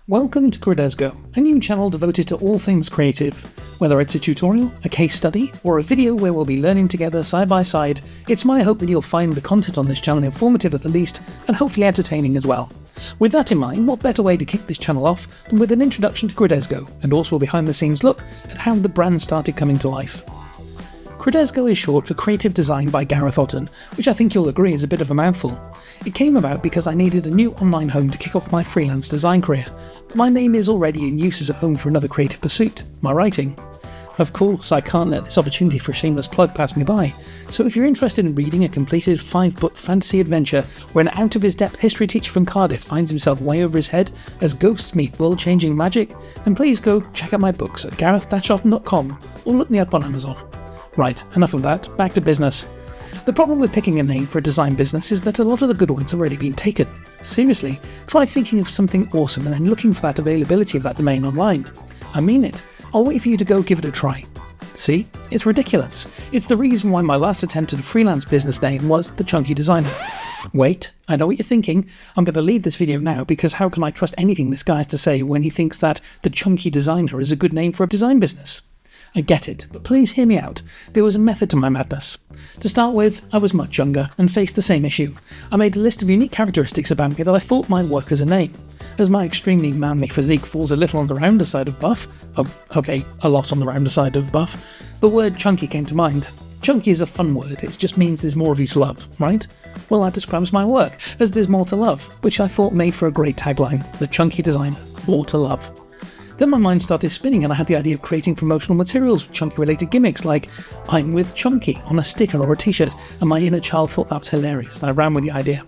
Welcome to Credesgo, a new channel devoted to all things creative. Whether it's a tutorial, a case study, or a video where we'll be learning together side by side, it's my hope that you'll find the content on this channel informative at the least, and hopefully entertaining as well. With that in mind, what better way to kick this channel off than with an introduction to Credesgo, and also a behind the scenes look at how the brand started coming to life. Credesgo is short for Creative Design by Gareth Otten, which I think you'll agree is a bit of a mouthful. It came about because I needed a new online home to kick off my freelance design career, but my name is already in use as a home for another creative pursuit, my writing. Of course, I can't let this opportunity for a shameless plug pass me by, so if you're interested in reading a completed 5-book fantasy adventure where an out-of-his-depth history teacher from Cardiff finds himself way over his head as ghosts meet world-changing magic, then please go check out my books at gareth-otten.com or look me up on Amazon. Right, enough of that, back to business. The problem with picking a name for a design business is that a lot of the good ones have already been taken. Seriously, try thinking of something awesome and then looking for that availability of that domain online. I mean it. I'll wait for you to go give it a try. See? It's ridiculous. It's the reason why my last attempt at a freelance business name was The Chunky Designer. Wait, I know what you're thinking. I'm going to leave this video now because how can I trust anything this guy has to say when he thinks that The Chunky Designer is a good name for a design business? I get it, but please hear me out. There was a method to my madness. To start with, I was much younger and faced the same issue. I made a list of unique characteristics about me that I thought might work as a name. As my extremely manly physique falls a little on the rounder side of buff, a lot on the rounder side of buff, the word chunky came to mind. Chunky is a fun word, it just means there's more of you to love, right? Well, that describes my work, as there's more to love, which I thought made for a great tagline, The Chunky Designer, more to love. Then my mind started spinning and I had the idea of creating promotional materials with chunky related gimmicks like I'm with Chunky on a sticker or a t-shirt, and my inner child thought that was hilarious and I ran with the idea.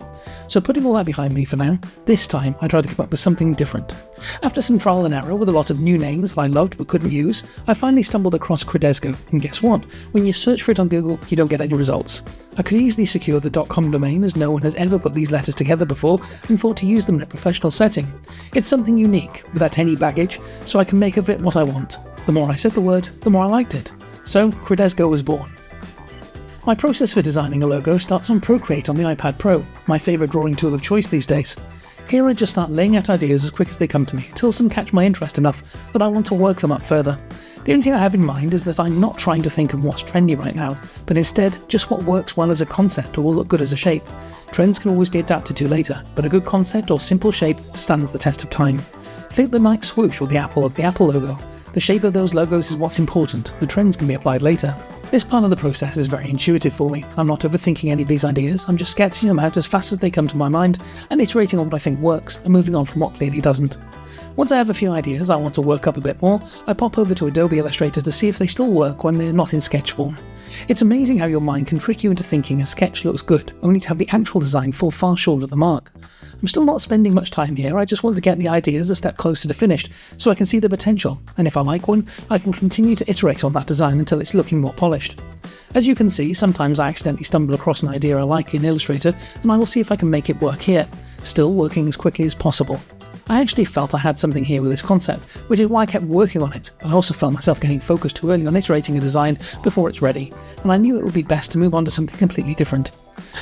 So putting all that behind me for now, this time I tried to come up with something different. After some trial and error with a lot of new names that I loved but couldn't use, I finally stumbled across Credesgo, and guess what? When you search for it on Google, you don't get any results. I could easily secure the .com domain as no one has ever put these letters together before and thought to use them in a professional setting. It's something unique, without any baggage, so I can make of it what I want. The more I said the word, the more I liked it. So Credesgo was born. My process for designing a logo starts on Procreate on the iPad Pro, my favourite drawing tool of choice these days. Here I just start laying out ideas as quick as they come to me, until some catch my interest enough that I want to work them up further. The only thing I have in mind is that I'm not trying to think of what's trendy right now, but instead just what works well as a concept or will look good as a shape. Trends can always be adapted to later, but a good concept or simple shape stands the test of time. Think the Nike swoosh or the Apple of the Apple logo. The shape of those logos is what's important, the trends can be applied later. This part of the process is very intuitive for me. I'm not overthinking any of these ideas, I'm just sketching them out as fast as they come to my mind and iterating on what I think works and moving on from what clearly doesn't. Once I have a few ideas I want to work up a bit more, I pop over to Adobe Illustrator to see if they still work when they're not in sketch form. It's amazing how your mind can trick you into thinking a sketch looks good, only to have the actual design fall far short of the mark. I'm still not spending much time here, I just want to get the ideas a step closer to finished, so I can see the potential, and if I like one, I can continue to iterate on that design until it's looking more polished. As you can see, sometimes I accidentally stumble across an idea I like in Illustrator, and I will see if I can make it work here, still working as quickly as possible. I actually felt I had something here with this concept, which is why I kept working on it, but I also felt myself getting focused too early on iterating a design before it's ready, and I knew it would be best to move on to something completely different.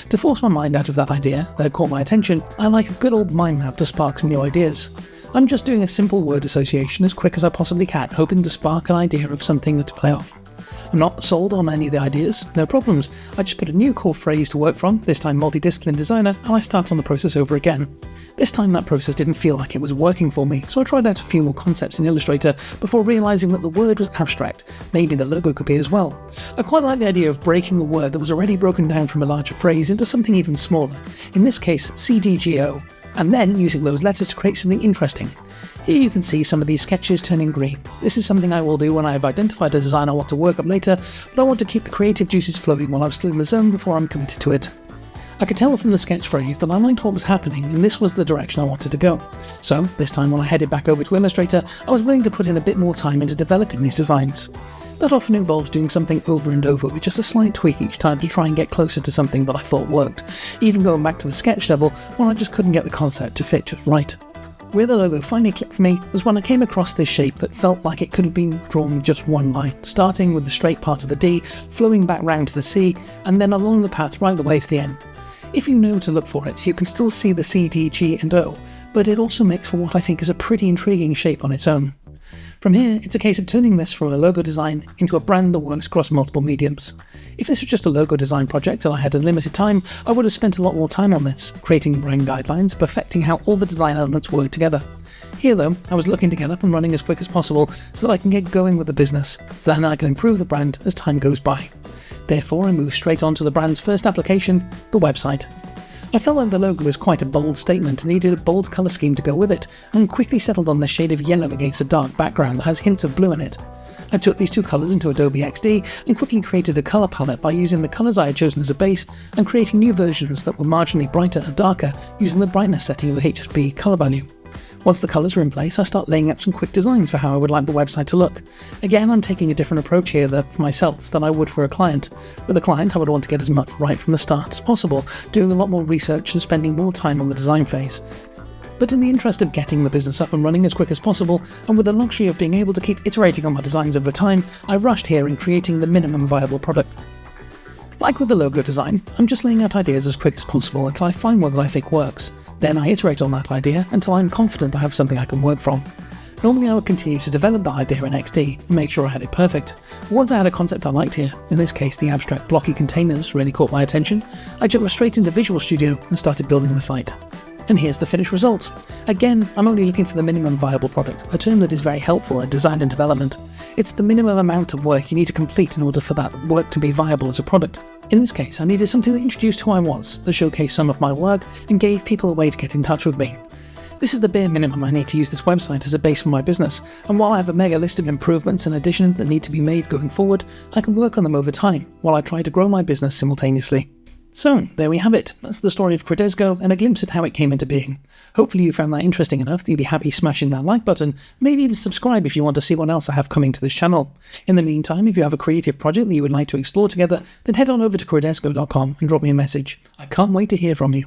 To force my mind out of that idea that had caught my attention, I like a good old mind map to spark some new ideas. I'm just doing a simple word association as quick as I possibly can, hoping to spark an idea of something to play off. I'm not sold on any of the ideas, no problems. I just put a new core phrase to work from, this time multidiscipline designer, and I start on the process over again. This time that process didn't feel like it was working for me, so I tried out a few more concepts in Illustrator before realising that the word was abstract. Maybe the logo could be as well. I quite like the idea of breaking a word that was already broken down from a larger phrase into something even smaller, in this case CDGO, and then using those letters to create something interesting. Here you can see some of these sketches turning green. This is something I will do when I have identified a design I want to work up later, but I want to keep the creative juices flowing while I'm still in the zone before I'm committed to it. I could tell from the sketch phrase that I liked what was happening and this was the direction I wanted to go. So, this time when I headed back over to Illustrator, I was willing to put in a bit more time into developing these designs. That often involves doing something over and over with just a slight tweak each time to try and get closer to something that I thought worked, even going back to the sketch level when I just couldn't get the concept to fit just right. Where the logo finally clicked for me was when I came across this shape that felt like it could have been drawn with just one line, starting with the straight part of the D, flowing back round to the C, and then along the path right the way to the end. If you know to look for it, you can still see the C, D, G and O, but it also makes for what I think is a pretty intriguing shape on its own. From here, it's a case of turning this from a logo design into a brand that works across multiple mediums. If this was just a logo design project and I had unlimited time, I would have spent a lot more time on this, creating brand guidelines, perfecting how all the design elements work together. Here though, I was looking to get up and running as quick as possible so that I can get going with the business, so then I can improve the brand as time goes by. Therefore, I moved straight on to the brand's first application, the website. I felt like the logo was quite a bold statement and needed a bold colour scheme to go with it, and quickly settled on the shade of yellow against a dark background that has hints of blue in it. I took these two colours into Adobe XD and quickly created a colour palette by using the colours I had chosen as a base and creating new versions that were marginally brighter and darker using the brightness setting of the HSB colour value. Once the colours were in place, I start laying out some quick designs for how I would like the website to look. Again, I'm taking a different approach here for myself than I would for a client. With a client, I would want to get as much right from the start as possible, doing a lot more research and spending more time on the design phase. But in the interest of getting the business up and running as quick as possible, and with the luxury of being able to keep iterating on my designs over time, I rushed here in creating the minimum viable product. Like with the logo design, I'm just laying out ideas as quick as possible until I find one that I think works. Then I iterate on that idea until I'm confident I have something I can work from. Normally I would continue to develop the idea in XD and make sure I had it perfect. Once I had a concept I liked here, in this case the abstract blocky containers really caught my attention, I jumped straight into Visual Studio and started building the site. And here's the finished result. Again, I'm only looking for the minimum viable product, a term that is very helpful in design and development. It's the minimum amount of work you need to complete in order for that work to be viable as a product. In this case, I needed something that introduced who I was, that showcased some of my work, and gave people a way to get in touch with me. This is the bare minimum I need to use this website as a base for my business, and while I have a mega list of improvements and additions that need to be made going forward, I can work on them over time, while I try to grow my business simultaneously. So, there we have it. That's the story of Credesgo and a glimpse at how it came into being. Hopefully you found that interesting enough that you'd be happy smashing that like button, maybe even subscribe if you want to see what else I have coming to this channel. In the meantime, if you have a creative project that you would like to explore together, then head on over to Credesgo.com and drop me a message. I can't wait to hear from you.